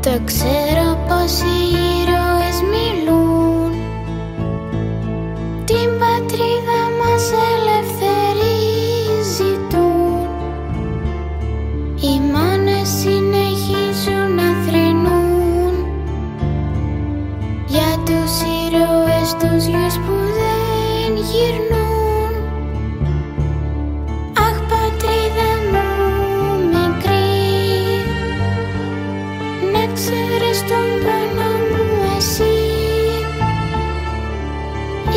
Το ξέρω πως οι ήρωες μιλούν, την πατρίδα μας ελευθερή ζητούν. Οι μάνες συνεχίζουν να θρηνούν για τους ήρωες τους γιους που δεν γυρνούν. Αχ, πατρίδα μου μικρή, να ξέρεις τον πόνο μου εσύ.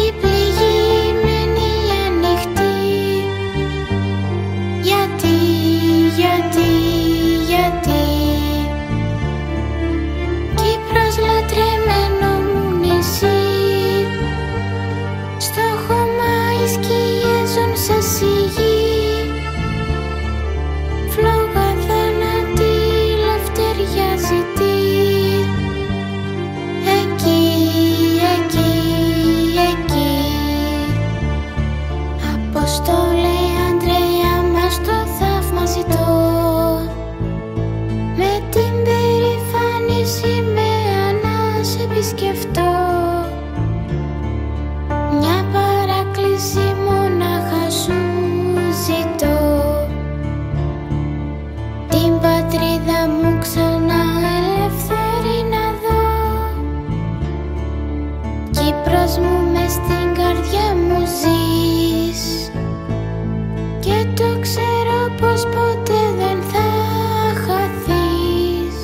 Η πληγημένη ανοιχτή, γιατί Κύπρος λατρεμένο μου νησί, στο χώμα οι σκιές ζουν σε σιγή. Φλόγα θάνατη λευτεριά ζητεί, εκεί Απόστολε Ανδρέα μας το θαύμα ζητώ, με την περήφανη σημαία να σε επισκεφτώ. Μια παράκληση μονάχα σου ζητώ, την πατρίδα μου ξανά ελεύθερη να δω. Κύπρος μου μες στην καρδιά μου ζεις, και το ξέρω πως ποτέ δεν θα χαθείς.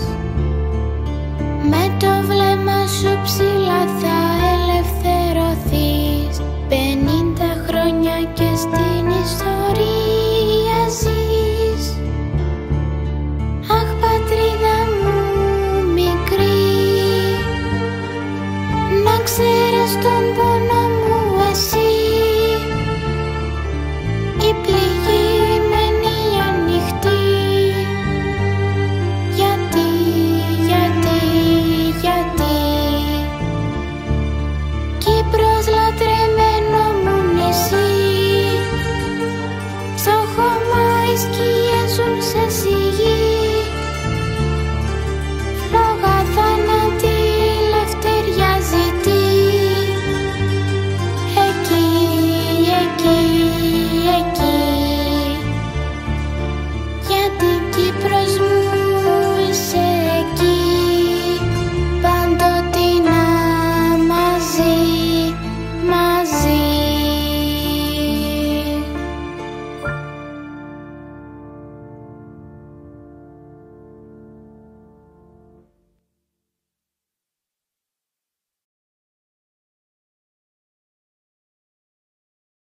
Με το βλέμμα σου ψηλά